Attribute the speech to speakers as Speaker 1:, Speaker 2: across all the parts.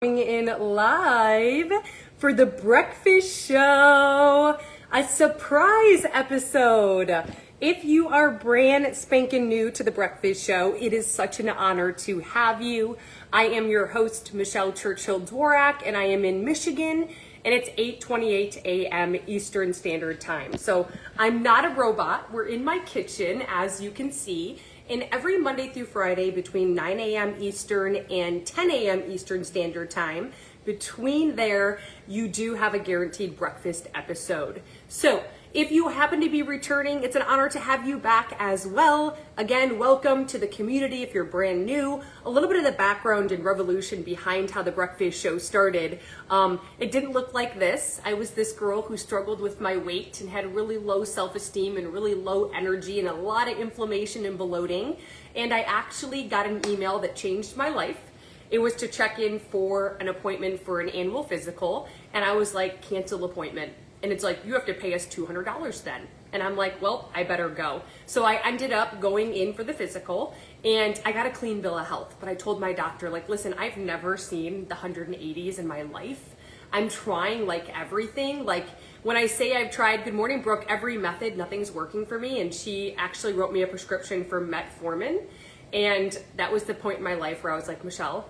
Speaker 1: Coming in live for the breakfast show, a surprise episode. If you are brand spanking new to the breakfast show, it is such an honor to have you. I am your host, Michelle Churchill Dworack, and I am in Michigan, and it's 8:28 a.m. Eastern Standard Time. So I'm not a robot. We're in my kitchen, as you can see. And every Monday through Friday between 9 a.m. Eastern and 10 a.m. Eastern Standard Time, between there, you do have a guaranteed breakfast episode. So if you happen to be returning, it's an honor to have you back as well. Again, welcome to the community if you're brand new. A little bit of the background and revolution behind how the breakfast show started. It didn't look like this. I was this girl who struggled with my weight and had really low self-esteem and really low energy and a lot of inflammation and bloating. And I actually got an email that changed my life. It was to check in for an appointment for an annual physical. And I was like, cancel appointment. And it's like, you have to pay us $200 then. And I'm like, well, I better go. So I ended up going in for the physical and I got a clean bill of health. But I told my doctor, like, listen, I've never seen the 180s in my life. I'm trying like everything. Like when I say I've tried, good morning, Brooke, every method, nothing's working for me. And she actually wrote me a prescription for metformin. And that was the point in my life where I was like, Michelle,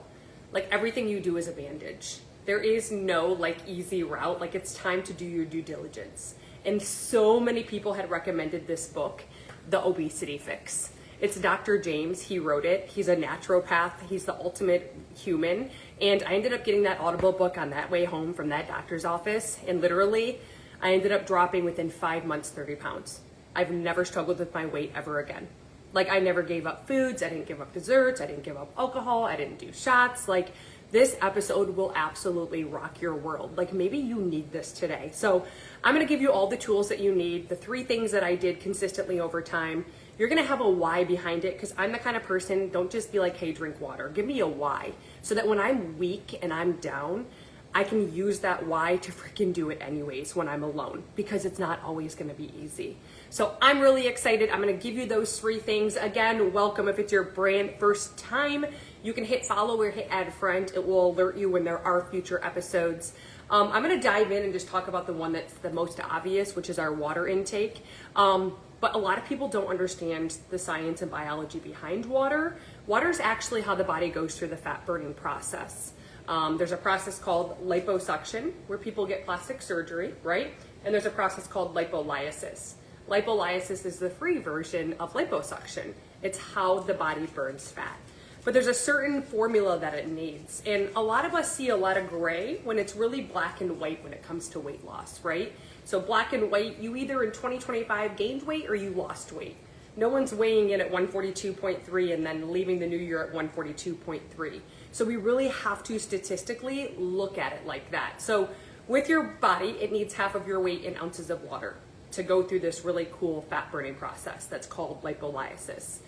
Speaker 1: like everything you do is a bandage. There is no like easy route. Like it's time to do your due diligence. And so many people had recommended this book, The Obesity Fix. It's Dr. James, he wrote it. He's a naturopath. He's the ultimate human. And I ended up getting that Audible book on that way home from that doctor's office. And literally, I ended up dropping within 5 months, 30 pounds. I've never struggled with my weight ever again. Like I never gave up foods. I didn't give up desserts. I didn't give up alcohol. I didn't do shots. Like this episode will absolutely rock your world. Like maybe you need this today. So I'm going to give you all the tools that you need, the 3 things that I did consistently over time. You're going to have a why behind it because I'm the kind of person, don't just be like, hey, drink water. Give me a why so that when I'm weak and I'm down, I can use that why to freaking do it anyways when I'm alone because it's not always going to be easy. So I'm really excited. I'm going to give you those 3 things. Again, welcome. If it's your brand first time, you can hit follow or hit add friend. It will alert you when there are future episodes. I'm going to dive in and just talk about the one that's the most obvious, which is our water intake. But a lot of people don't understand the science and biology behind water. Water is actually how the body goes through the fat burning process. There's a process called liposuction where people get plastic surgery, right? And there's a process called lipolysis. Lipolysis is the free version of liposuction. It's how the body burns fat. But there's a certain formula that it needs. And a lot of us see a lot of gray when it's really black and white when it comes to weight loss, right? So black and white, you either in 2025 gained weight or you lost weight. No one's weighing in at 142.3 and then leaving the new year at 142.3. So we really have to statistically look at it like that. So with your body, it needs half of your weight in ounces of water to go through this really cool fat burning process that's called lipolysis.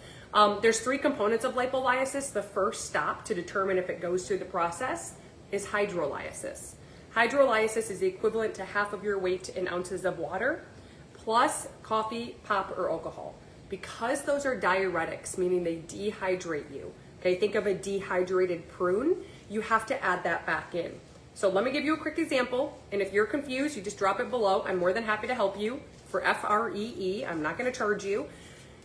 Speaker 1: There's 3 components of lipolysis. The first stop to determine if it goes through the process is hydrolysis. Hydrolysis is the equivalent to half of your weight in ounces of water plus coffee, pop, or alcohol. Because those are diuretics, meaning they dehydrate you. Okay, think of a dehydrated prune. You have to add that back in. So let me give you a quick example. And if you're confused, you just drop it below. I'm more than happy to help you. For FREE, I'm not going to charge you.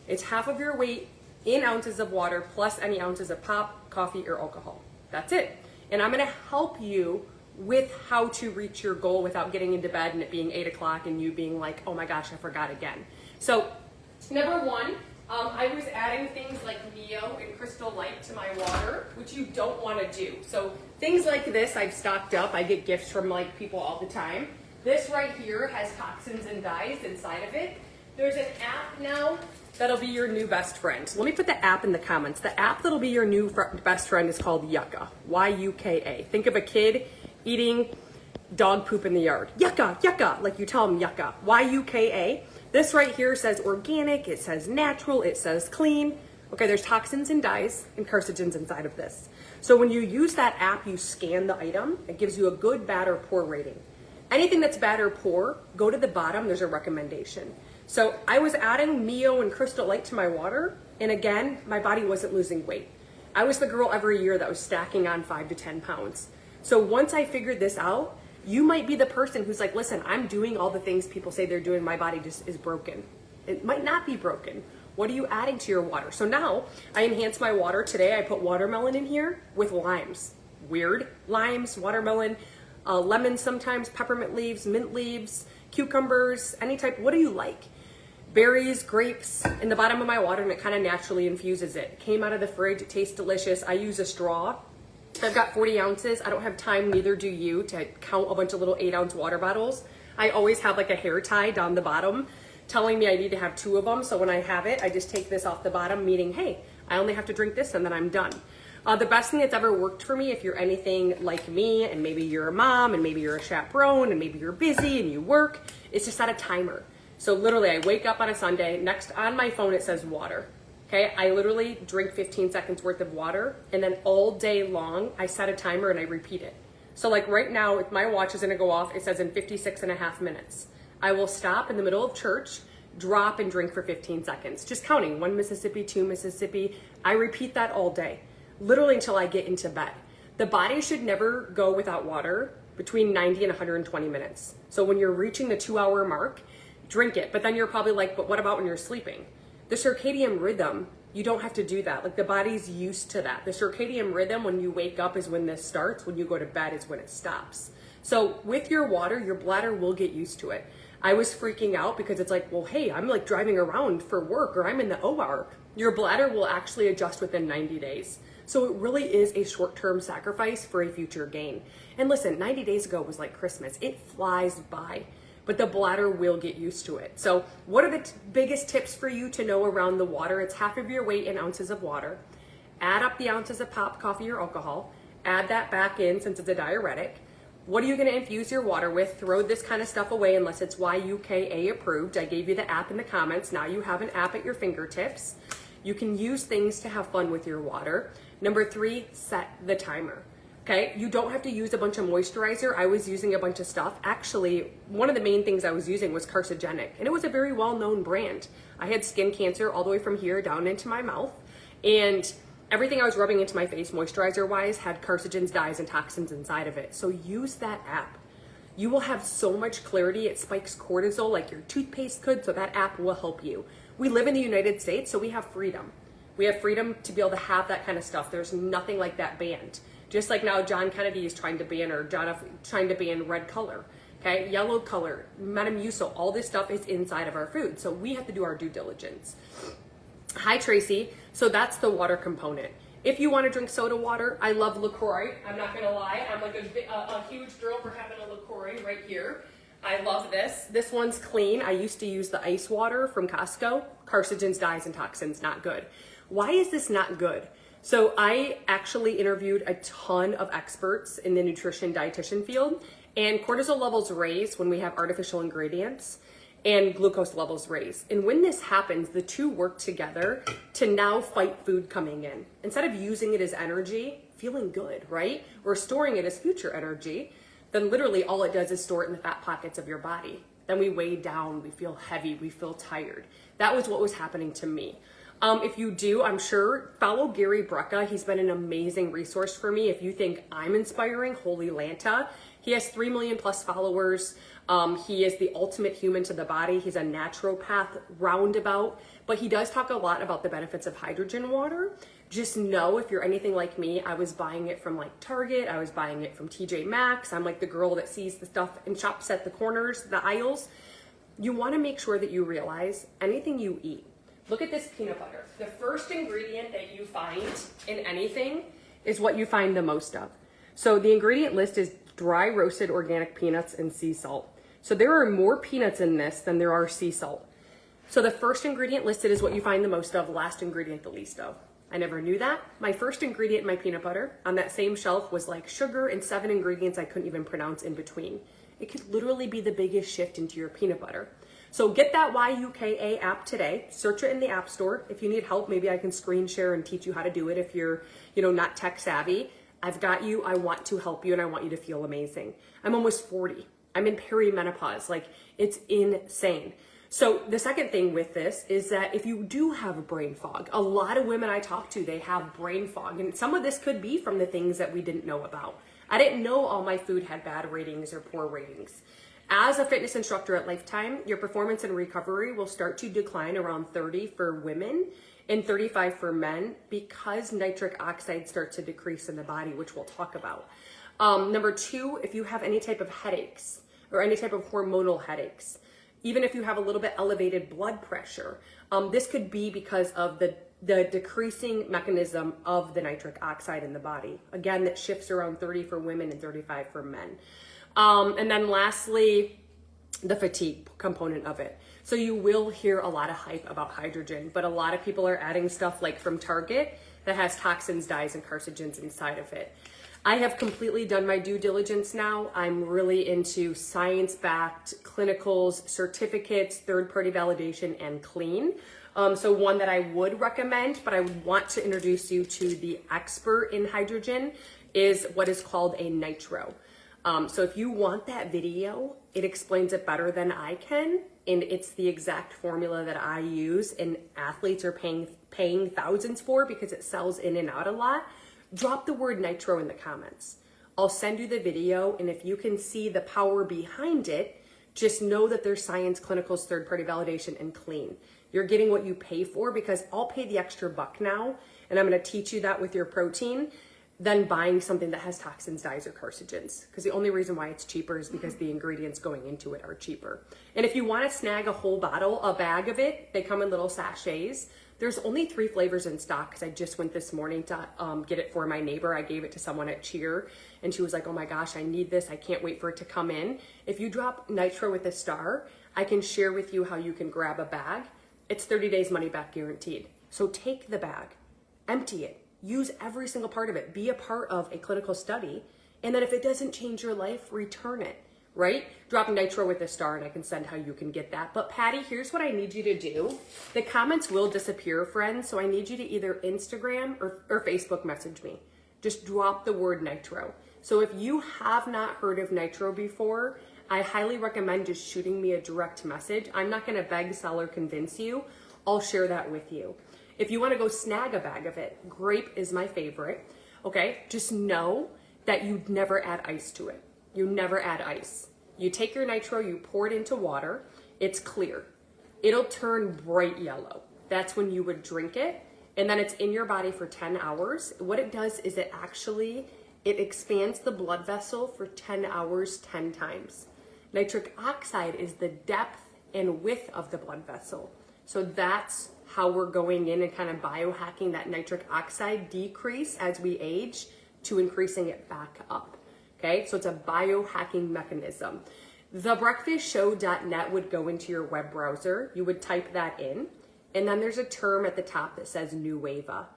Speaker 1: It's half of your weight in ounces of water plus any ounces of pop, coffee, or alcohol. That's it. And I'm going to help you with how to reach your goal without getting into bed and it being 8 o'clock and you being like, oh my gosh, I forgot again. So number 1, I was adding things like Neo and Crystal Light to my water, which you don't want to do. So things like this I've stocked up. I get gifts from like people all the time. This right here has toxins and dyes inside of it. There's an app now that'll be your new best friend. Let me put the app in the comments. The app that'll be your new best friend is called Yucca, Y-U-K-A. Think of a kid eating dog poop in the yard. Yucca, yucca, like you tell them yucca, Y-U-K-A. This right here says organic, it says natural, it says clean. Okay, there's toxins and dyes and carcinogens inside of this. So when you use that app, you scan the item, it gives you a good, bad, or poor rating. Anything that's bad or poor, go to the bottom, there's a recommendation. So I was adding Mio and Crystal Light to my water, and again, my body wasn't losing weight. I was the girl every year that was stacking on 5 to 10 pounds. So once I figured this out, you might be the person who's like, listen, I'm doing all the things people say they're doing. My body just is broken. It might not be broken. What are you adding to your water? So now I enhance my water today. I put watermelon in here with limes. Weird. Limes, watermelon, lemons sometimes, peppermint leaves, mint leaves, cucumbers, any type. What do you like? Berries, grapes in the bottom of my water, and it kind of naturally infuses it. Came out of the fridge. It tastes delicious. I use a straw. I've got 40 ounces. I don't have time, neither do you, to count a bunch of little 8-ounce water bottles. I always have like a hair tie down the bottom telling me I need to have 2 of them. So when I have it, I just take this off the bottom, meaning, hey, I only have to drink this and then I'm done. The best thing that's ever worked for me, if you're anything like me, and maybe you're a mom, and maybe you're a chaperone, and maybe you're busy and you work, is to set a timer. So literally, I wake up on a Sunday, next on my phone it says water. Okay, I literally drink 15 seconds worth of water, and then all day long, I set a timer and I repeat it. So like right now, if my watch is gonna go off, it says in 56.5 minutes. I will stop in the middle of church, drop and drink for 15 seconds, just counting 1 Mississippi, 2 Mississippi. I repeat that all day, literally until I get into bed. The body should never go without water between 90 and 120 minutes. So when you're reaching the 2-hour mark, drink it. But then you're probably like, but what about when you're sleeping? The circadian rhythm, you don't have to do that. Like the body's used to that. The circadian rhythm, when you wake up is when this starts. When you go to bed is when it stops. So with your water, your bladder will get used to it. I was freaking out because it's like, well, hey, I'm like driving around for work or I'm in the OR. Your bladder will actually adjust within 90 days. So it really is a short-term sacrifice for a future gain. And listen, 90 days ago was like Christmas. It flies by. But the bladder will get used to it. So what are the biggest tips for you to know around the water? It's half of your weight in ounces of water. Add up the ounces of pop, coffee, or alcohol. Add that back in since it's a diuretic. What are you gonna infuse your water with? Throw this kind of stuff away unless it's YUKA approved. I gave you the app in the comments. Now you have an app at your fingertips. You can use things to have fun with your water. Number 3, set the timer. Okay, you don't have to use a bunch of moisturizer. I was using a bunch of stuff. Actually, one of the main things I was using was carcinogenic, and it was a very well-known brand. I had skin cancer all the way from here down into my mouth, and everything I was rubbing into my face moisturizer-wise had carcinogens, dyes, and toxins inside of it. So use that app. You will have so much clarity. It spikes cortisol like your toothpaste could, so that app will help you. We live in the United States, so we have freedom. We have freedom to be able to have that kind of stuff. There's nothing like that banned. Just like now John Kennedy is trying to ban, or John F. trying to ban red color, okay? Yellow color, Metamucil, all this stuff is inside of our food. So we have to do our due diligence. Hi, Tracy. So that's the water component. If you want to drink soda water, I love LaCroix. I'm not going to lie. I'm like a huge girl for having a LaCroix right here. I love this. This one's clean. I used to use the ice water from Costco. Carcinogens, dyes, and toxins, not good. Why is this not good? So I actually interviewed a ton of experts in the nutrition dietitian field, and cortisol levels raise when we have artificial ingredients and glucose levels raise. And when this happens, the two work together to now fight food coming in. Instead of using it as energy, feeling good, right? Or storing it as future energy, then literally all it does is store it in the fat pockets of your body. Then we weigh down, we feel heavy, we feel tired. That was what was happening to me. If you do, I'm sure, follow Gary Brecka. He's been an amazing resource for me. If you think I'm inspiring, holy Lanta. He has 3 million plus followers. He is the ultimate human to the body. He's a naturopath roundabout, but he does talk a lot about the benefits of hydrogen water. Just know, if you're anything like me, I was buying it from like Target. I was buying it from TJ Maxx. I'm like the girl that sees the stuff in shops at the corners, the aisles. You want to make sure that you realize anything you eat. Look at this peanut butter. The first ingredient that you find in anything is what you find the most of. So the ingredient list is dry roasted organic peanuts and sea salt. So there are more peanuts in this than there are sea salt. So the first ingredient listed is what you find the most of, last ingredient the least of. I never knew that. My first ingredient in my peanut butter on that same shelf was like sugar and 7 ingredients I couldn't even pronounce in between. It could literally be the biggest shift into your peanut butter. So get that YUKA app today. Search it in the App Store. If you need help, maybe I can screen share and teach you how to do it if you're, not tech savvy. I've got you. I want to help you and I want you to feel amazing. I'm almost 40. I'm in perimenopause. Like, it's insane. So the second thing with this is that if you do have brain fog, a lot of women I talk to, they have brain fog, and some of this could be from the things that we didn't know about. I didn't know all my food had bad ratings or poor ratings. As a fitness instructor at Lifetime, your performance and recovery will start to decline around 30 for women and 35 for men because nitric oxide starts to decrease in the body, which we'll talk about. Number two, if you have any type of headaches or any type of hormonal headaches, even if you have a little bit elevated blood pressure, this could be because of the decreasing mechanism of the nitric oxide in the body. Again, that shifts around 30 for women and 35 for men. And then lastly, the fatigue component of it. So you will hear a lot of hype about hydrogen, but a lot of people are adding stuff like from Target that has toxins, dyes, and carcinogens inside of it. I have completely done my due diligence now. I'm really into science-backed clinicals, certificates, third-party validation, and clean. So one that I would recommend, but I would want to introduce you to the expert in hydrogen, is what is called a nitro. So if you want that video, it explains it better than I can, and it's the exact formula that I use and athletes are paying thousands for because it sells in and out a lot. Drop the word nitro in the comments. I'll send you the video, and if you can see the power behind it, just know that there's science, clinicals, third-party validation, and clean. You're getting what you pay for because I'll pay the extra buck now, and I'm gonna teach you that with your protein, than buying something that has toxins, dyes, or carcinogens. Because the only reason why it's cheaper is because the ingredients going into it are cheaper. And if you want to snag a whole bottle, a bag of it, they come in little sachets. There's only 3 flavors in stock because I just went this morning to get it for my neighbor. I gave it to someone at Cheer and she was like, oh my gosh, I need this. I can't wait for it to come in. If you drop nitro with a star, I can share with you how you can grab a bag. It's 30 days money back guaranteed. So take the bag, empty it, use every single part of it, be a part of a clinical study, and then if it doesn't change your life, return it, right? Drop nitro with a star and I can send how you can get that. But Patty, here's what I need you to do. The comments will disappear, friends, so I need you to either Instagram or Facebook message me. Just drop the word nitro. So if you have not heard of nitro before, I highly recommend just shooting me a direct message. I'm not gonna beg, sell, or convince you. I'll share that with you. If you want to go snag a bag of it, grape is my favorite. Okay, just know that you never add ice to it. You never add ice. You take your nitro, you pour it into water. It's clear. It'll turn bright yellow. That's when you would drink it. And then it's in your body for 10 hours. What it does is it expands the blood vessel for 10 hours, 10 times. Nitric oxide is the depth and width of the blood vessel. So that's how we're going in and kind of biohacking that nitric oxide decrease as we age to increasing it back up. Okay, so it's a biohacking mechanism. Thebreakfastshow.net would go into your web browser. You would type that in, and then there's a term at the top that says Nueva.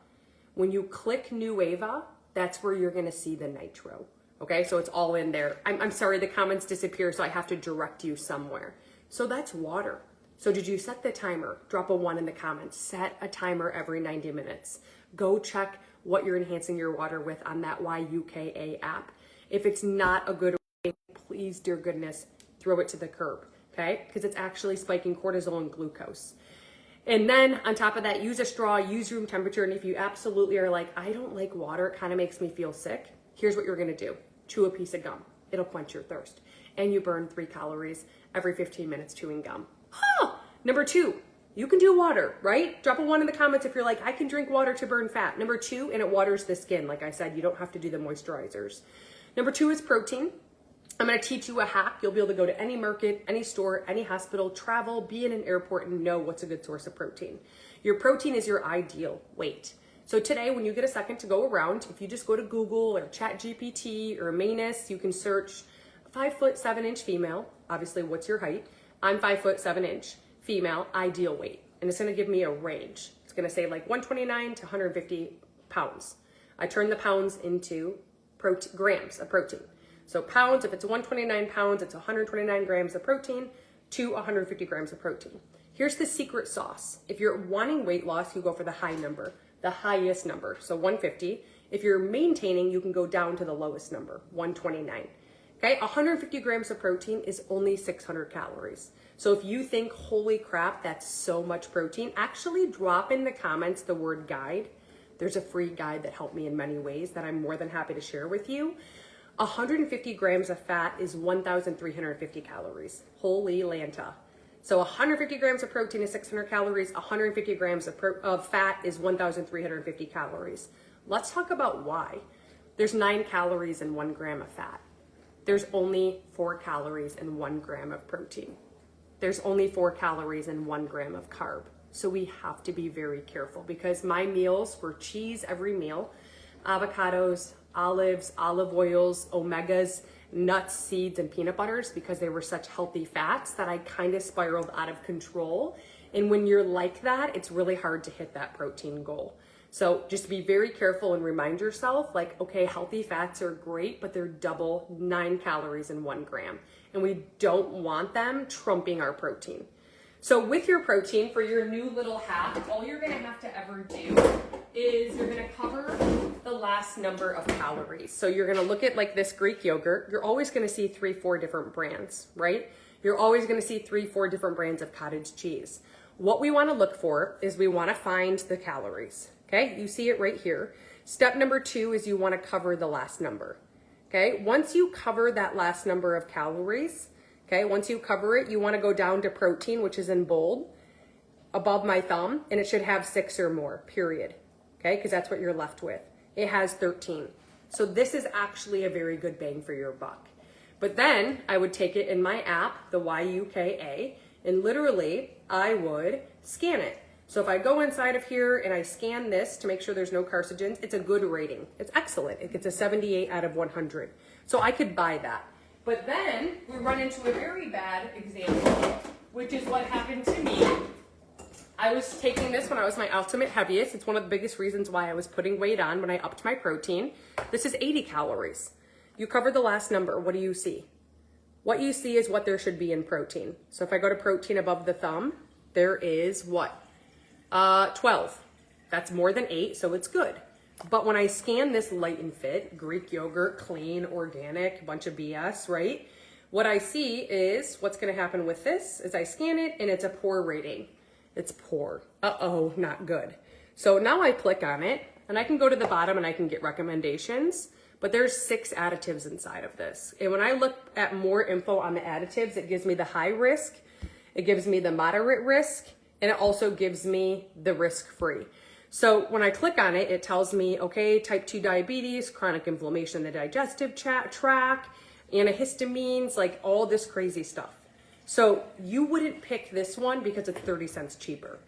Speaker 1: When you click Nueva, that's where you're gonna see the nitro. Okay, so it's all in there. I'm sorry, the comments disappear, so I have to direct you somewhere. So that's water. So did you set the timer? Drop a 1 in the comments. Set a timer every 90 minutes. Go check what you're enhancing your water with on that YUKA app. If it's not a good rating, please, dear goodness, throw it to the curb, okay? Because it's actually spiking cortisol and glucose. And then on top of that, use a straw, use room temperature. And if you absolutely are like, I don't like water, it kind of makes me feel sick, here's what you're gonna do. Chew a piece of gum. It'll quench your thirst. And you burn 3 calories every 15 minutes chewing gum. Number 2, you can do water, right? Drop a 1 in the comments if you're like, I can drink water to burn fat. Number 2, and it waters the skin. Like I said, you don't have to do the moisturizers. Number 2 is protein. I'm gonna teach you a hack. You'll be able to go to any market, any store, any hospital, travel, be in an airport, and know what's a good source of protein. Your protein is your ideal weight. So today, when you get a second to go around, if you just go to Google or ChatGPT or Manus, you can search 5'7" female. Obviously, what's your height? I'm 5'7" female, ideal weight. And it's gonna give me a range. It's gonna say like 129 to 150 pounds. I turn the pounds into grams of protein. So pounds, if it's 129 pounds, it's 129 grams of protein to 150 grams of protein. Here's the secret sauce. If you're wanting weight loss, you go for the high number, the highest number, so 150. If you're maintaining, you can go down to the lowest number, 129. Okay, 150 grams of protein is only 600 calories. So if you think, holy crap, that's so much protein, actually drop in the comments the word guide. There's a free guide that helped me in many ways that I'm more than happy to share with you. 150 grams of fat is 1,350 calories. Holy Lanta. So 150 grams of protein is 600 calories. 150 grams of fat is 1,350 calories. Let's talk about why. There's 9 calories in 1 gram of fat. There's only 4 calories in 1 gram of protein. There's only 4 calories in 1 gram of carb. So we have to be very careful, because my meals were cheese every meal, avocados, olives, olive oils, omegas, nuts, seeds, and peanut butters, because they were such healthy fats that I kind of spiraled out of control. And when you're like that, it's really hard to hit that protein goal. So just be very careful and remind yourself, like, okay, healthy fats are great, but they're double 9 calories in 1 gram. And we don't want them trumping our protein. So with your protein, for your new little hack, all you're gonna have to ever do is you're gonna cover the last number of calories. So you're gonna look at like this Greek yogurt. You're always gonna see 3-4 different brands, right? You're always gonna see 3-4 different brands of cottage cheese. What we wanna look for is we wanna find the calories, okay? You see it right here. Step number 2 is you wanna cover the last number, okay? Once you cover that last number of calories, okay, once you cover it, you wanna go down to protein, which is in bold, above my thumb, and it should have 6 or more, period, okay? Because that's what you're left with. It has 13. So this is actually a very good bang for your buck. But then I would take it in my app, the YUKA, and literally I would scan it. So if I go inside of here and I scan this to make sure there's no carcinogens, it's a good rating. It's excellent. It gets a 78 out of 100. So I could buy that. But then we run into a very bad example, which is what happened to me. I was taking this when I was my ultimate heaviest. It's one of the biggest reasons why I was putting weight on when I upped my protein. This is 80 calories. You cover the last number. What do you see? What you see is what there should be in protein. So if I go to protein above the thumb, there is what? 12. That's more than 8, so it's good. But when I scan this Light and Fit, Greek yogurt, clean, organic, bunch of BS, right? What I see is what's gonna happen with this is I scan it and it's a poor rating. It's poor. Uh-oh, not good. So now I click on it and I can go to the bottom and I can get recommendations, but there's 6 additives inside of this. And when I look at more info on the additives, it gives me the high risk, it gives me the moderate risk, and it also gives me the risk-free. So when I click on it, it tells me, okay, type 2 diabetes, chronic inflammation in the digestive tract, antihistamines, like all this crazy stuff. So you wouldn't pick this one because it's 30 cents cheaper.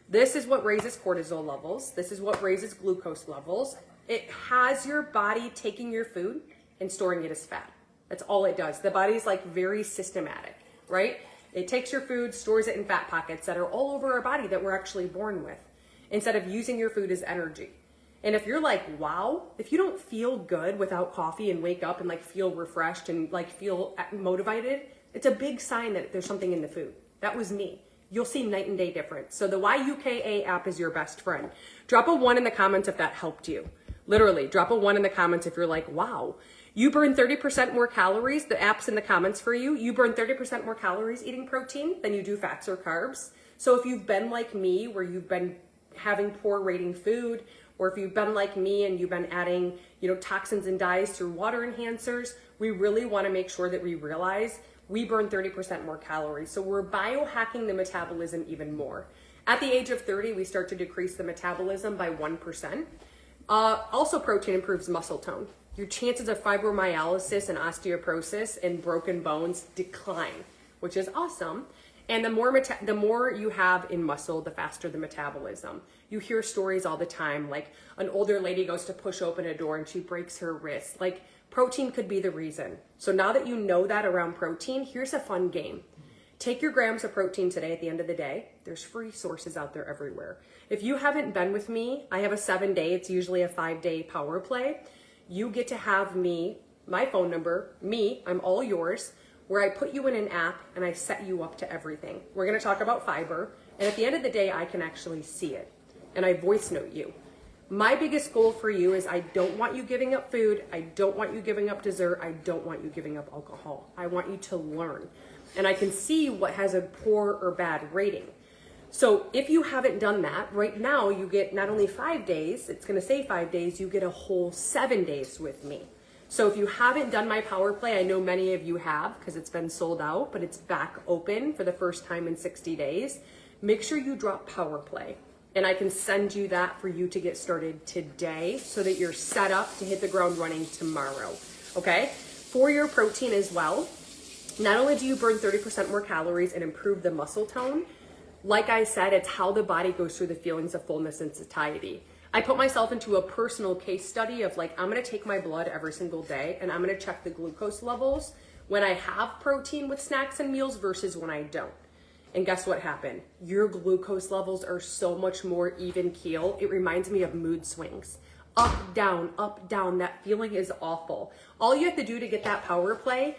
Speaker 1: This is what raises cortisol levels. This is what raises glucose levels. It has your body taking your food and storing it as fat. That's all it does. The body's like very systematic, right? It takes your food, stores it in fat pockets that are all over our body that we're actually born with, instead of using your food as energy. And if you're like, wow, if you don't feel good without coffee and wake up and like feel refreshed and like feel motivated, it's a big sign that there's something in the food. That was me. You'll see night and day difference. So the YUKA app is your best friend. Drop a 1 in the comments if that helped you. Literally, drop a 1 in the comments if you're like, wow, you burn 30% more calories. The app's in the comments for you. You burn 30% more calories eating protein than you do fats or carbs. So if you've been like me, where you've been having poor rating food, or if you've been like me and you've been adding, toxins and dyes through water enhancers, we really want to make sure that we realize we burn 30% more calories. So we're biohacking the metabolism even more. At the age of 30, we start to decrease the metabolism by 1%. Also, protein improves muscle tone. Your chances of fibromyalgia and osteoporosis and broken bones decline, which is awesome. And the more you have in muscle, the faster the metabolism. You hear stories all the time, like an older lady goes to push open a door and she breaks her wrist. Like, protein could be the reason. So now that you know that around protein, here's a fun game. Take your grams of protein today at the end of the day. There's free sources out there everywhere. If you haven't been with me, I have a 7-day, it's usually a 5-day power play. You get to have me, my phone number, I'm all yours, where I put you in an app and I set you up to everything. We're gonna talk about fiber, and at the end of the day, I can actually see it, and I voice note you. My biggest goal for you is I don't want you giving up food, I don't want you giving up dessert, I don't want you giving up alcohol. I want you to learn, and I can see what has a poor or bad rating. So if you haven't done that, right now you get not only 5 days, it's gonna say 5 days, you get a whole 7 days with me. So if you haven't done my power play, I know many of you have because it's been sold out, but it's back open for the first time in 60 days. Make sure you drop power play, and I can send you that for you to get started today so that you're set up to hit the ground running tomorrow, okay? For your protein as well, not only do you burn 30% more calories and improve the muscle tone, like I said, it's how the body goes through the feelings of fullness and satiety. I put myself into a personal case study of like, I'm gonna take my blood every single day and I'm gonna check the glucose levels when I have protein with snacks and meals versus when I don't. And guess what happened? Your glucose levels are so much more even keel. It reminds me of mood swings. Up, down, that feeling is awful. All you have to do to get that power play,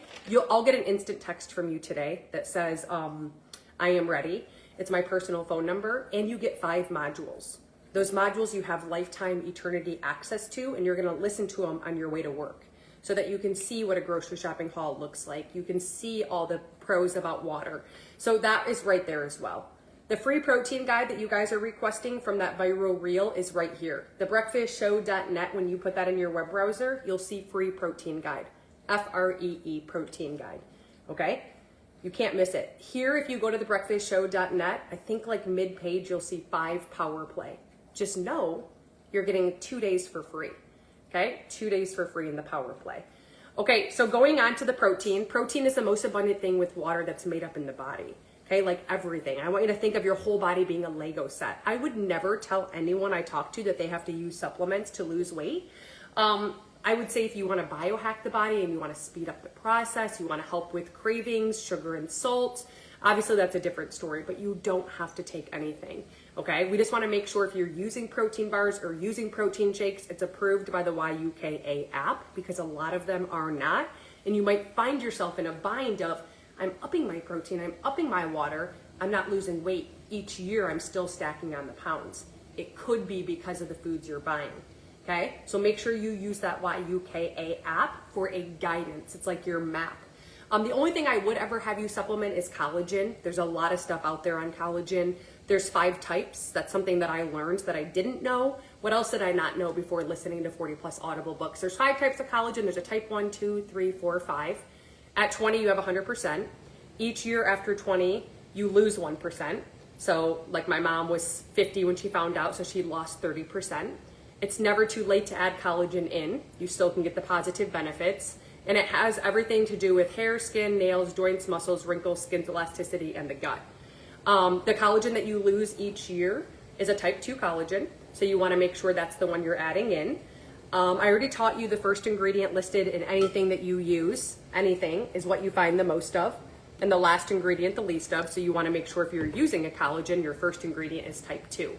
Speaker 1: I'll get an instant text from you today that says, I am ready. It's my personal phone number, and you get 5 modules. Those modules you have lifetime eternity access to, and you're gonna listen to them on your way to work so that you can see what a grocery shopping haul looks like. You can see all the pros about water. So that is right there as well. The free protein guide that you guys are requesting from that viral reel is right here. Thebreakfastshow.net, when you put that in your web browser, you'll see free protein guide, F-R-E-E protein guide, okay? You can't miss it. Here, if you go to thebreakfastshow.net, I think like mid-page, you'll see 5 power play. Just know you're getting 2 days for free, okay? 2 days for free in the power play. Okay, so going on to the protein. Protein is the most abundant thing with water that's made up in the body, okay? Like everything. I want you to think of your whole body being a Lego set. I would never tell anyone I talk to that they have to use supplements to lose weight. I would say if you want to biohack the body and you want to speed up the process, you want to help with cravings, sugar and salt, obviously that's a different story, but you don't have to take anything, okay? We just want to make sure if you're using protein bars or using protein shakes, it's approved by the YUKA app, because a lot of them are not, and you might find yourself in a bind of, I'm upping my protein, I'm upping my water, I'm not losing weight. Each year I'm still stacking on the pounds. It could be because of the foods you're buying. Okay, so make sure you use that YUKA app for a guidance. It's like your map. The only thing I would ever have you supplement is collagen. There's a lot of stuff out there on collagen. There's 5 types. That's something that I learned that I didn't know. What else did I not know before listening to 40 plus Audible books? There's 5 types of collagen. There's a type 1, 2, 3, 4, 5. At 20, you have 100%. Each year after 20, you lose 1%. So like my mom was 50 when she found out, so she lost 30%. It's never too late to add collagen in. You still can get the positive benefits. And it has everything to do with hair, skin, nails, joints, muscles, wrinkles, skin's elasticity, and the gut. The collagen that you lose each year is a type 2 collagen. So you want to make sure that's the one you're adding in. I already taught you the first ingredient listed in anything that you use. Anything is what you find the most of. And the last ingredient, the least of. So you want to make sure if you're using a collagen, your first ingredient is type 2.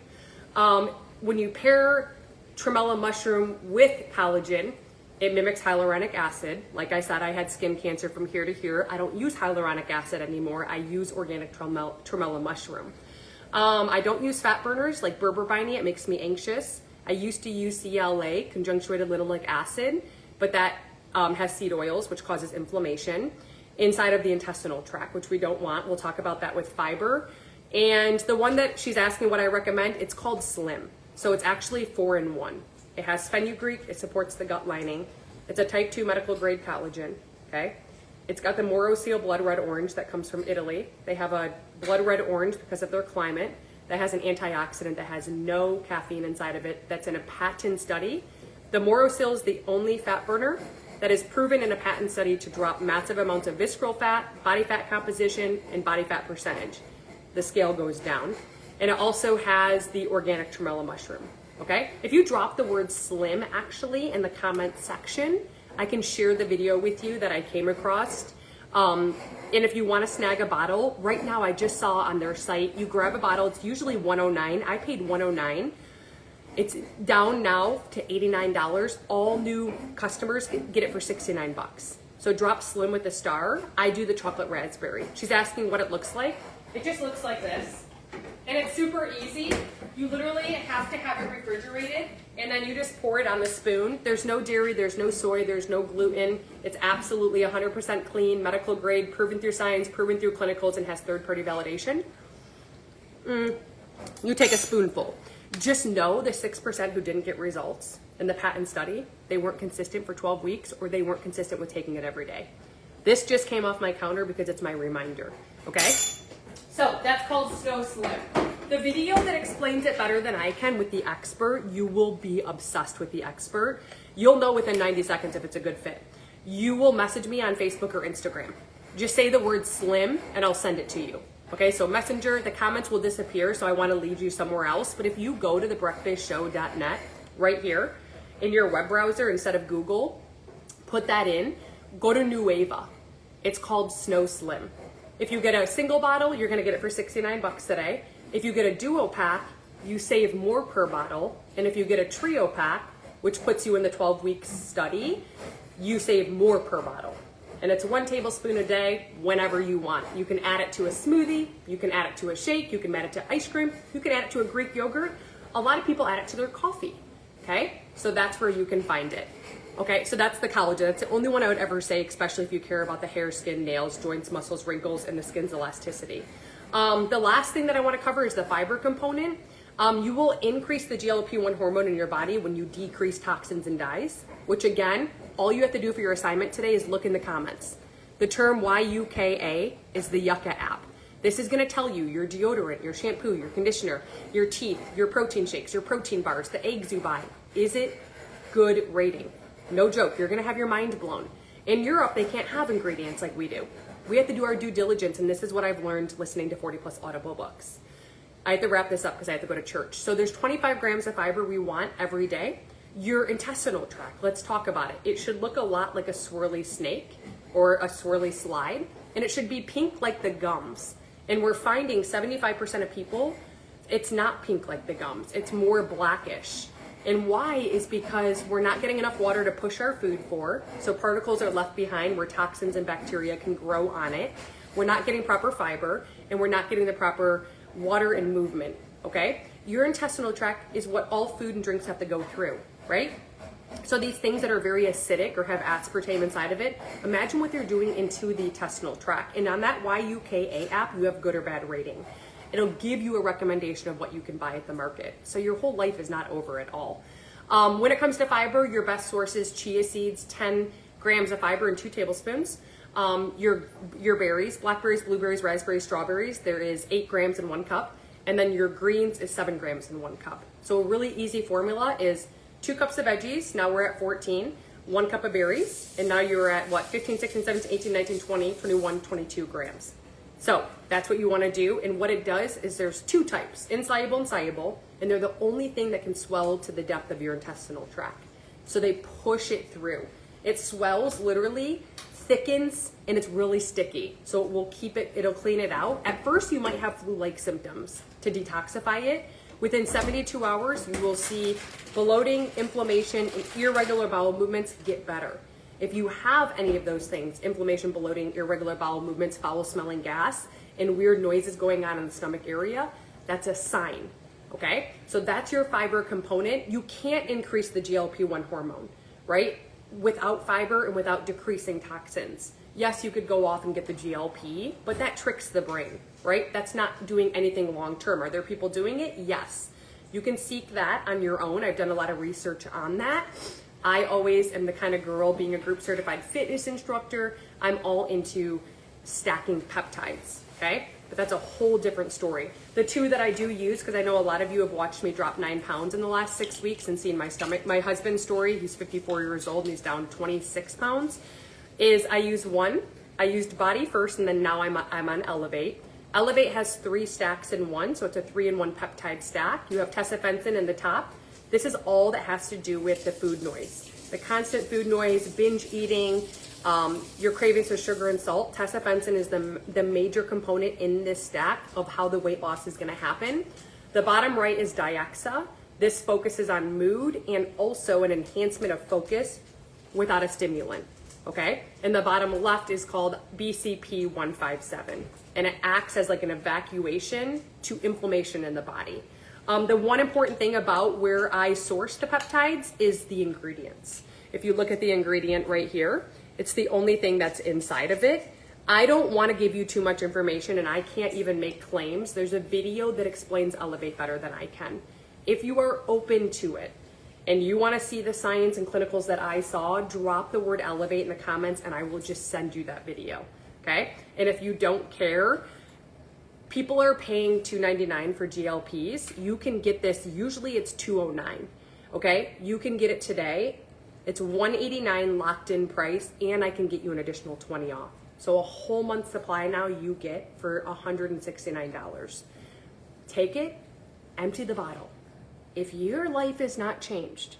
Speaker 1: When you pair tremella mushroom with collagen, it mimics hyaluronic acid. Like I said, I had skin cancer from here to here. I don't use hyaluronic acid anymore. I use organic tremella mushroom. I don't use fat burners like berberine. It makes me anxious. I used to use CLA, conjunctuated linoleic acid, but that has seed oils, which causes inflammation inside of the intestinal tract, which we don't want. We'll talk about that with fiber. And the one that she's asking what I recommend, it's called Slim. So it's actually 4-in-1. It has fenugreek, it supports the gut lining. It's a type 2 medical grade collagen, okay? It's got the Morosil blood red orange that comes from Italy. They have a blood red orange because of their climate that has an antioxidant that has no caffeine inside of it. That's in a patent study. The Morosil is the only fat burner that is proven in a patent study to drop massive amounts of visceral fat, body fat composition, and body fat percentage. The scale goes down. And it also has the organic tremella mushroom, okay? If you drop the word slim actually in the comment section, I can share the video with you that I came across. And if you want to snag a bottle, right now I just saw on their site, you grab a bottle, it's usually $109. I paid $109. It's down now to $89. All new customers get it for 69 bucks. So drop slim with a star. I do the chocolate raspberry. She's asking what it looks like. It just looks like this. And it's super easy. You literally have to have it refrigerated, and then you just pour it on the spoon. There's no dairy, there's no soy, there's no gluten. It's absolutely 100% clean, medical grade, proven through science, proven through clinicals, and has third-party validation. You take a spoonful. Just know the 6% who didn't get results, in the patent study, they weren't consistent for 12 weeks or they weren't consistent with taking it every day. This just came off my counter because it's my reminder, okay? So that's called Snow Slim. The video that explains it better than I can with the expert, you will be obsessed with the expert. You'll know within 90 seconds if it's a good fit. You will message me on Facebook or Instagram. Just say the word slim and I'll send it to you. Okay, so Messenger, the comments will disappear, so I want to lead you somewhere else. But if you go to thebreakfastshow.net right here in your web browser instead of Google, put that in, go to Nueva. It's called Snow Slim. If you get a single bottle, you're going to get it for 69 bucks today. If you get a duo pack, you save more per bottle. And if you get a trio pack, which puts you in the 12-week study, you save more per bottle. And it's 1 tablespoon a day whenever you want. You can add it to a smoothie, you can add it to a shake, you can add it to ice cream, you can add it to a Greek yogurt. A lot of people add it to their coffee, okay? So that's where you can find it. Okay, so that's the collagen. That's the only one I would ever say, especially if you care about the hair, skin, nails, joints, muscles, wrinkles, and the skin's elasticity. The last thing that I want to cover is the fiber component. You will increase the GLP-1 hormone in your body when you decrease toxins and dyes, which again, all you have to do for your assignment today is look in the comments. The term YUKA is the Yucca app. This is going to tell you your deodorant, your shampoo, your conditioner, your teeth, your protein shakes, your protein bars, the eggs you buy. Is it good rating? No joke, you're going to have your mind blown. In Europe, they can't have ingredients like we do. We have to do our due diligence, and this is what I've learned listening to 40 plus audible books. I have to wrap this up because I have to go to church. So there's 25 grams of fiber we want every day. Your intestinal tract, let's talk about it. It should look a lot like a swirly snake or a swirly slide, and it should be pink like the gums. And we're finding 75% of people, it's not pink like the gums. It's more blackish. And why is because we're not getting enough water to push our food for, so particles are left behind where toxins and bacteria can grow on it. We're not getting proper fiber, and we're not getting the proper water and movement, okay? Your intestinal tract is what all food and drinks have to go through, right? So these things that are very acidic or have aspartame inside of it, imagine what they're doing into the intestinal tract. And on that YUKA app, you have good or bad rating. It'll give you a recommendation of what you can buy at the market. So your whole life is not over at all. When it comes to fiber, your best source is chia seeds, 10 grams of fiber in 2 tablespoons. Your berries, blackberries, blueberries, raspberries, strawberries, there is 8 grams in 1 cup. And then your greens is 7 grams in 1 cup. So a really easy formula is 2 cups of veggies, now we're at 14, 1 cup of berries, and now you're at what, 15, 16, 17, 18, 19, 20, 21, 22 grams. So that's what you want to do, and what it does is there's 2 types, insoluble and soluble, and they're the only thing that can swell to the depth of your intestinal tract. So they push it through. It swells literally, thickens, and it's really sticky. So it will keep it, it'll clean it out. At first you might have flu-like symptoms to detoxify it. Within 72 hours, you will see bloating, inflammation, and irregular bowel movements get better. If you have any of those things, inflammation, bloating, irregular bowel movements, foul smelling gas, and weird noises going on in the stomach area, that's a sign, okay? So that's your fiber component. You can't increase the GLP-1 hormone, right? Without fiber and without decreasing toxins. Yes, you could go off and get the GLP, but that tricks the brain, right? That's not doing anything long-term. Are there people doing it? Yes. You can seek that on your own. I've done a lot of research on that. I always am the kind of girl, being a group certified fitness instructor, I'm all into stacking peptides, okay? But that's a whole different story. The 2 that I do use, because I know a lot of you have watched me drop 9 pounds in the last 6 weeks and seen my stomach. My husband's story, he's 54 years old and he's down 26 pounds, is I use 1. I used Body First, and then now I'm on Elevate. Elevate has 3 stacks in 1, so it's a 3-in-1 peptide stack. You have tesofensin in the top. This is all that has to do with the food noise. The constant food noise, binge eating, your cravings for sugar and salt. Tesofensin is the major component in this stack of how the weight loss is gonna happen. The bottom right is Diaxa. This focuses on mood and also an enhancement of focus without a stimulant, okay? And the bottom left is called BCP157, and it acts as like an evacuation to inflammation in the body. The one important thing about where I source the peptides is the ingredients. If you look at the ingredient right here, it's the only thing that's inside of it. I don't want to give you too much information, and I can't even make claims. There's a video that explains Elevate better than I can. If you are open to it, and you want to see the science and clinicals that I saw, drop the word elevate in the comments and I will just send you that video. Okay? And if you don't care, people are paying $299 for GLPs. You can get this, usually it's $209. Okay? You can get it today. It's $189 locked in price, and I can get you an additional $20 off. So a whole month supply now you get for $169. Take it, empty the bottle. If your life is not changed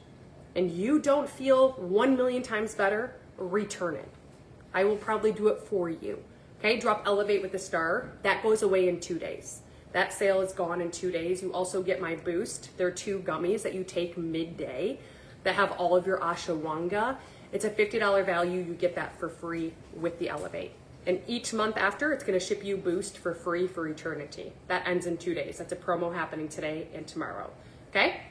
Speaker 1: and you don't feel 1 million times better, return it. I will probably do it for you. Okay, drop Elevate with the star. That goes away in 2 days. That sale is gone in 2 days. You also get my Boost. They're 2 gummies that you take midday that have all of your ashwagandha. It's a $50 value. You get that for free with the Elevate. And each month after, it's gonna ship you Boost for free for eternity. That ends in 2 days. That's a promo happening today and tomorrow, okay?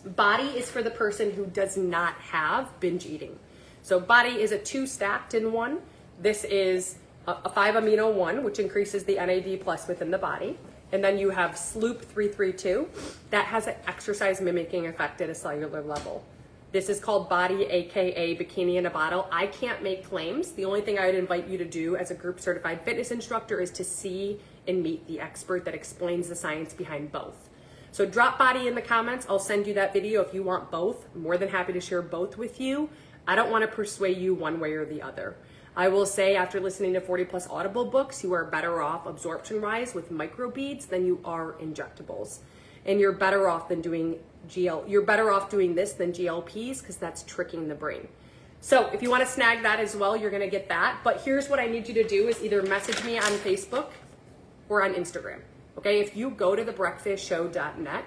Speaker 1: Body is for the person who does not have binge eating. So Body is a 2 stacked in 1. This is a 5 amino 1, which increases the NAD plus within the body. And then you have Sloop 332. That has an exercise mimicking effect at a cellular level. This is called Body, AKA Bikini in a Bottle. I can't make claims. The only thing I would invite you to do as a group certified fitness instructor is to see and meet the expert that explains the science behind both. So drop Body in the comments. I'll send you that video if you want both. I'm more than happy to share both with you. I don't want to persuade you one way or the other. I will say after listening to 40 plus Audible books, you are better off absorption-wise with microbeads than you are injectables. And you're better off than doing you're better off doing this than GLPs because that's tricking the brain. So if you want to snag that as well, you're going to get that. But here's what I need you to do is either message me on Facebook or on Instagram. Okay, if you go to thebreakfastshow.net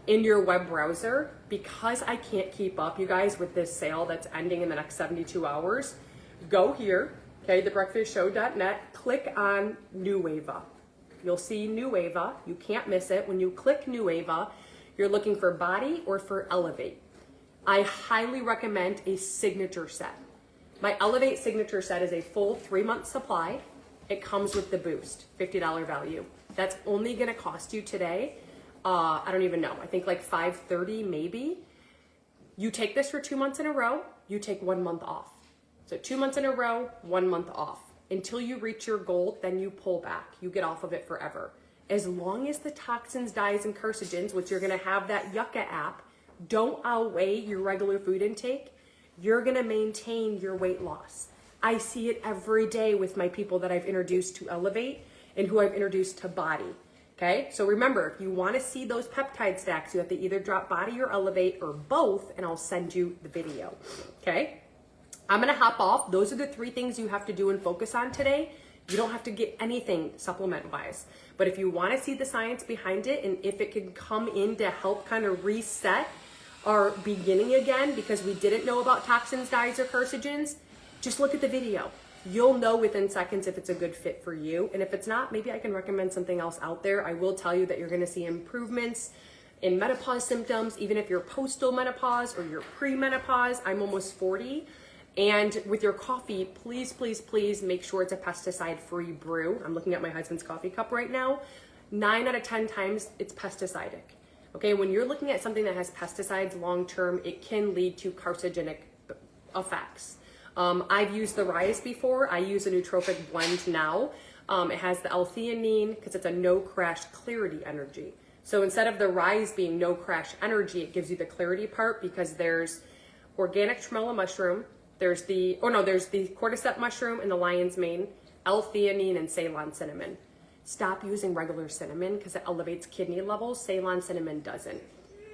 Speaker 1: in your web browser, because I can't keep up, you guys, with this sale that's ending in the next 72 hours, go here, okay, thebreakfastshow.net, click on Nueva. You'll see Nueva. You can't miss it. When you click Nueva, you're looking for Body or for Elevate. I highly recommend a signature set. My Elevate signature set is a full 3-month supply. It comes with the Boost, $50 value. That's only gonna cost you today, I don't even know, I think like $530 maybe. You take this for 2 months in a row, you take 1 month off. So 2 months in a row, 1 month off. Until you reach your goal, then you pull back. You get off of it forever. As long as the toxins, dyes, and carcinogens, which you're gonna have that Yucca app, don't outweigh your regular food intake, you're gonna maintain your weight loss. I see it every day with my people that I've introduced to Elevate and who I've introduced to Body. Okay, so remember, if you wanna see those peptide stacks, you have to either drop Body or Elevate or both, and I'll send you the video, okay? I'm gonna hop off. Those are the 3 things you have to do and focus on today. You don't have to get anything supplement-wise. But if you wanna see the science behind it and if it can come in to help kind of reset our beginning again because we didn't know about toxins, dyes, or carcinogens, just look at the video. You'll know within seconds if it's a good fit for you. And if it's not, maybe I can recommend something else out there. I will tell you that you're gonna see improvements in menopause symptoms, even if you're postal menopause or you're pre-menopause. I'm almost 40. And with your coffee, please, please, please make sure it's a pesticide-free brew. I'm looking at my husband's coffee cup right now. 9 out of 10 times it's pesticidic. Okay, when you're looking at something that has pesticides long-term, it can lead to carcinogenic effects. I've used the Rise before. I use a nootropic blend now. It has the L-theanine because it's a no-crash clarity energy. So instead of the Rise being no-crash energy, it gives you the clarity part because there's organic tremolo mushroom, there's the cordyceps mushroom and the lion's mane, L-theanine, and Ceylon cinnamon. Stop using regular cinnamon because it elevates kidney levels. Ceylon cinnamon doesn't.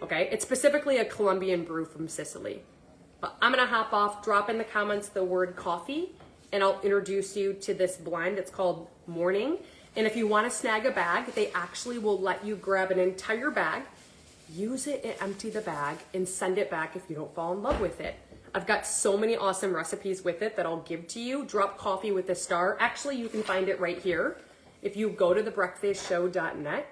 Speaker 1: Okay, it's specifically a Colombian brew from Sicily. But I'm gonna hop off, drop in the comments the word coffee, and I'll introduce you to this blend. It's called Morning. And if you wanna snag a bag, they actually will let you grab an entire bag, use it and empty the bag, and send it back if you don't fall in love with it. I've got so many awesome recipes with it that I'll give to you. Drop Coffee with a Star. Actually, you can find it right here. If you go to thebreakfastshow.net,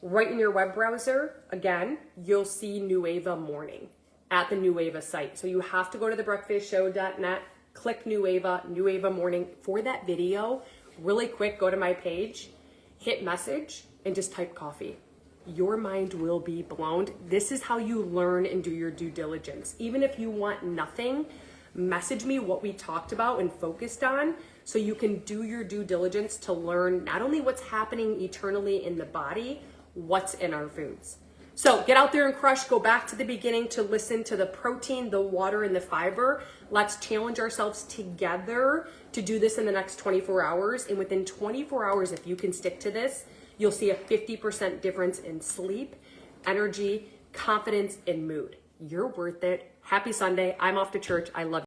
Speaker 1: right in your web browser, again, you'll see Nueva Morning at the Nueva site. So you have to go to thebreakfastshow.net, click Nueva Morning for that video. Really quick, go to my page, hit message, and just type coffee. your mind will be blown. This is how you learn and do your due diligence. Even if you want nothing, message me what we talked about and focused on so you can do your due diligence to learn not only what's happening eternally in the body, what's in our foods. So get out there and crush. Go back to the beginning to listen to the protein, the water, and the fiber. Let's challenge ourselves together to do this in the next 24 hours. And within 24 hours, if you can stick to this, you'll see a 50% difference in sleep, energy, confidence, and mood. You're worth it. Happy Sunday. I'm off to church. I love you.